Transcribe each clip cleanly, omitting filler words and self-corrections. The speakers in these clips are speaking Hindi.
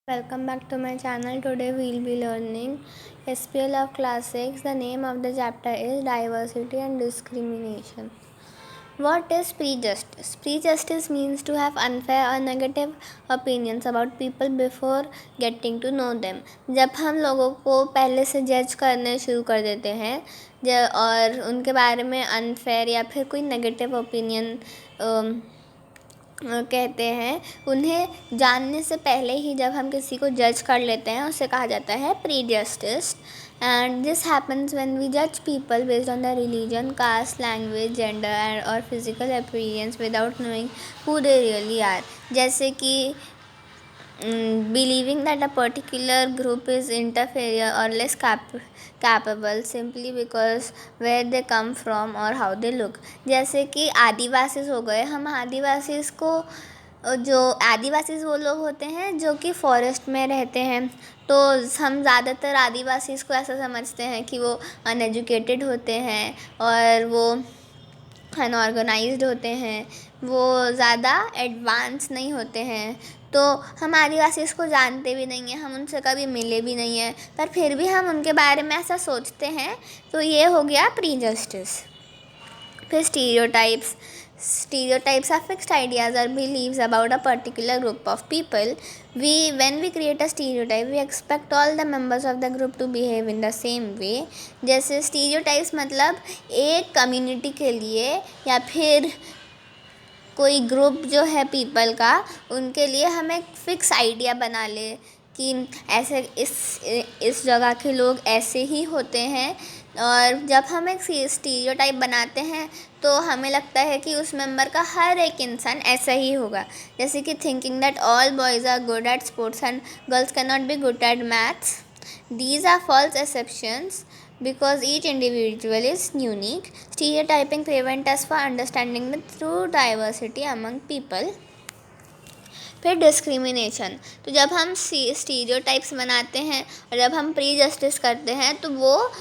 Welcome back to my channel. Today we'll be learning SPL of Class 6. The name of the chapter is Diversity and Discrimination. What is prejudice? Prejudice means to have unfair or negative opinions about people before getting to know them. जब हम लोगों को पहले से जज करने शुरू कर देते हैं और उनके बारे में अनफेयर या फिर कोई नेगेटिव ओपिनियन कहते हैं, उन्हें जानने से पहले ही जब हम किसी को जज कर लेते हैं उसे कहा जाता है prejudice. And this happens when we जज people based on the religion, caste, language, gender और physical appearance without knowing who they really are. जैसे कि believing that a particular group is inferior or less capable simply because where they come from or how they look. जैसे कि आदिवासी हो गए. हम आदिवासी को जो आदिवासी वो लोग होते हैं जो कि फॉरेस्ट में रहते हैं, तो हम ज़्यादातर आदिवासी को ऐसा समझते हैं कि वो अनएजुकेटेड होते हैं और वो अनऑर्गेनाइज्ड होते हैं, वो ज़्यादा एडवांस नहीं होते हैं. तो हम आदिवासी इसको जानते भी नहीं हैं, हम उनसे कभी मिले भी नहीं हैं, पर फिर भी हम उनके बारे में ऐसा सोचते हैं. तो ये हो गया प्रीजस्टिस. फिर stereotypes. Stereotypes are fixed ideas or beliefs about a particular group of people. When we create a stereotype, we expect all the members of the group to behave in the same way. जैसे stereotypes मतलब एक कम्युनिटी के लिए या फिर कोई ग्रुप जो है पीपल का, उनके लिए हम एक फिक्स आइडिया बना ले कि ऐसे इस जगह के लोग ऐसे ही होते हैं. और जब हम एक स्टीरियोटाइप बनाते हैं तो हमें लगता है कि उस मेंबर का हर एक इंसान ऐसा ही होगा. जैसे कि thinking that all boys are good at sports and girls can not be good at maths. These are false assumptions because each individual is unique. Stereotyping prevents us from understanding the true diversity among people. फिर डिस्क्रिमिनेशन. तो जब हम स्टीरियोटाइप्स बनाते हैं और जब हम प्रीजस्टिस करते हैं तो वो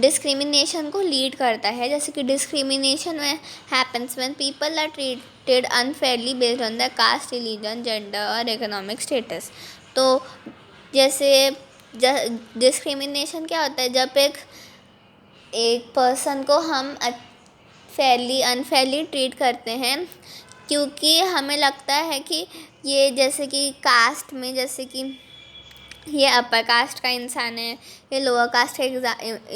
डिस्क्रिमिनेशन को लीड करता है. जैसे कि डिस्क्रिमिनेशन में happens when people are treated unfairly based on the caste, religion, gender और इकोनॉमिक स्टेटस. तो जैसे डिस्क्रिमिनेशन क्या होता है, जब एक पर्सन को हम अनफेयरली ट्रीट करते हैं क्योंकि हमें लगता है कि ये जैसे कि कास्ट में, जैसे कि ये अपर कास्ट का इंसान है, ये लोअर कास्ट का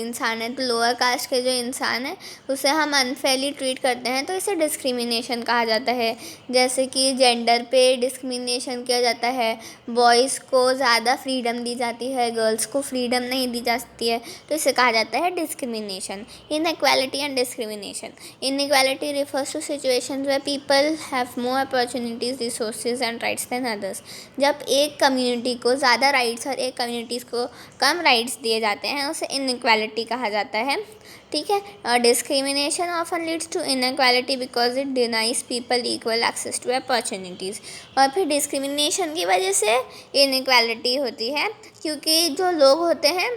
इंसान है, तो लोअर कास्ट के जो इंसान है उसे हम अनफेयरली ट्रीट करते हैं, तो इसे डिस्क्रिमिनेशन कहा जाता है. जैसे कि जेंडर पे डिस्क्रिमिनेशन किया जाता है, बॉयज़ को ज़्यादा फ्रीडम दी जाती है, गर्ल्स को फ्रीडम नहीं दी जाती है, तो इसे कहा जाता है discrimination. Inequality and discrimination. Inequality refers to situations where people have more opportunities, resources and rights than others. जब एक कम्युनिटी को ज़्यादा राइट्स और एक कम्युनिटीज़ को कम राइट्स दिए जाते हैं, उसे इनइक्वालिटी कहा जाता है. ठीक है. और discrimination often leads to inequality because it denies people equal access to opportunities. और फिर डिस्क्रिमिनेशन की वजह से इनइक्वालिटी होती है क्योंकि जो लोग होते हैं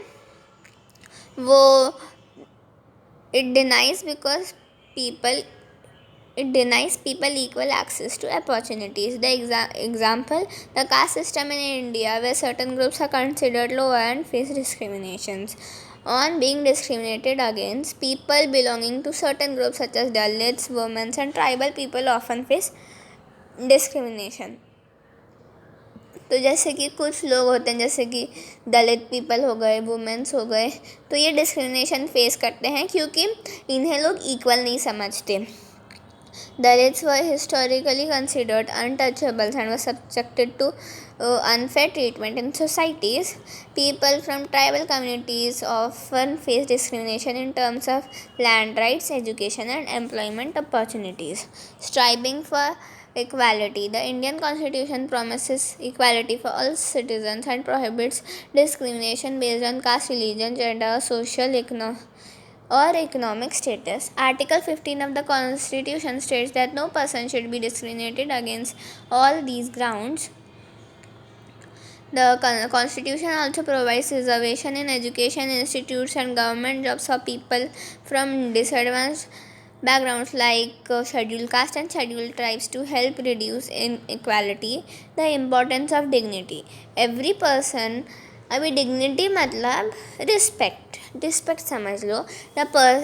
वो it denies people equal access to opportunities. The example, the caste system in India where certain groups are considered lower and face discriminations. On being discriminated against, people belonging to certain groups such as Dalits, women and tribal people often face discrimination. तो जैसे कि कुछ लोग होते हैं जैसे कि दलित पीपल हो गए, वुमेन्स हो गए, तो ये डिस्क्रिमिनेशन फेस करते हैं क्योंकि इन्हें लोग इक्वल नहीं समझते. Dalits were historically considered untouchables and were subjected to unfair treatment in societies. People from tribal communities often face discrimination in terms of land rights, education and employment opportunities. Striving for equality. The Indian Constitution promises equality for all citizens and prohibits discrimination based on caste, religion, gender, social, economic status. Article 15 of the Constitution states that no person should be discriminated against all these grounds. The Constitution also provides reservation in education institutes and government jobs for people from disadvantaged backgrounds like scheduled caste and scheduled tribes to help reduce inequality. The importance of dignity. Every person, अभी डिग्निटी मतलब रिस्पेक्ट समझ लो।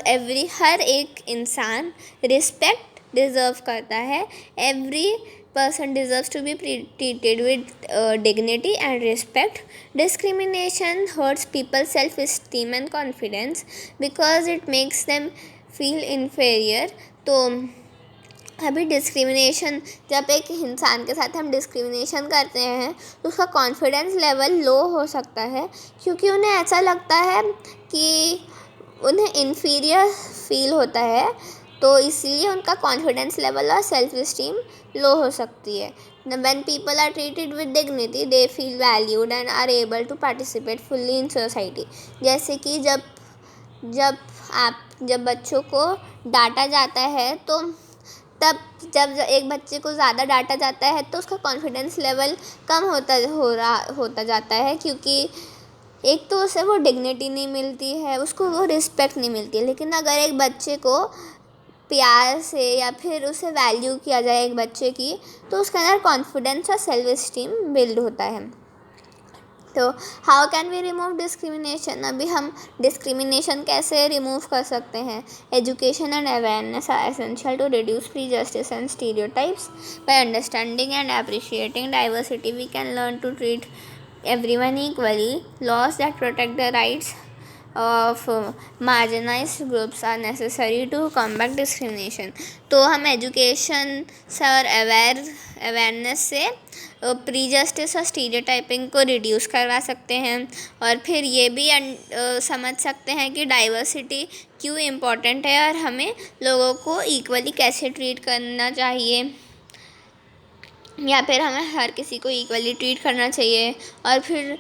एवरी हर एक इंसान रिस्पेक्ट डिज़र्व करता है। Every person deserves to be treated with dignity and respect. Discrimination hurts people's self-esteem and confidence because it makes them feel inferior. तो अभी डिस्क्रिमिनेशन, जब एक इंसान के साथ हम डिस्क्रिमिनेशन करते हैं तो उसका कॉन्फिडेंस लेवल लो हो सकता है, क्योंकि उन्हें ऐसा लगता है कि उन्हें इन्फीरियर फील होता है, तो इसलिए उनका कॉन्फिडेंस लेवल और सेल्फ इस्टीम लो हो सकती है। When people are treated with dignity, they feel valued and are able to participate fully in society. जैसे कि जब बच्चों को डांटा जाता है, तो तब जब एक बच्चे को ज़्यादा डांटा जाता है तो उसका कॉन्फिडेंस लेवल कम होता जाता है, क्योंकि एक तो उसे वो डिग्निटी नहीं मिलती है, उसको वो रिस्पेक्ट नहीं मिलती है। लेकिन अगर एक बच्चे को प्यार से या फिर उसे वैल्यू किया जाए एक बच्चे की, तो उसके अंदर कॉन्फिडेंस और सेल्फ इस्टीम बिल्ड होता है। तो how can we remove discrimination? अभी हम डिस्क्रिमिनेशन कैसे रिमूव कर सकते हैं? Education and awareness are essential to reduce prejudice and stereotypes. By understanding and appreciating diversity we can learn to treat everyone equally. Laws that protect the rights of marginalized groups are necessary to combat discrimination. तो हम एजुकेशन से और अवेयरनेस से प्रीजस्टिस और स्टीरियोटाइपिंग को रिड्यूस करवा सकते हैं, और फिर ये भी समझ सकते हैं कि डाइवर्सिटी क्यों इम्पोर्टेंट है और हमें लोगों को इक्वली कैसे ट्रीट करना चाहिए, या फिर हमें हर किसी को इक्वली ट्रीट करना चाहिए। और फिर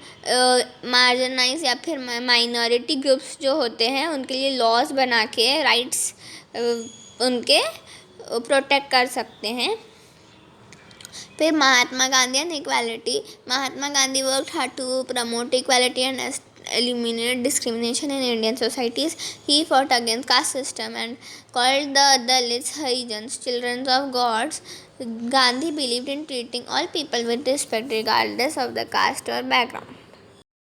मार्जिनाइज या फिर माइनॉरिटी ग्रुप्स जो होते हैं उनके लिए लॉज बना के राइट्स उनके प्रोटेक्ट कर सकते हैं। फिर Mahatma Gandhi and equality. Mahatma Gandhi worked hard to promote equality and eliminate discrimination in Indian societies. He fought against caste system and called the Dalits, Harijans, children of gods. Gandhi believed in treating all people with respect regardless of the caste or background.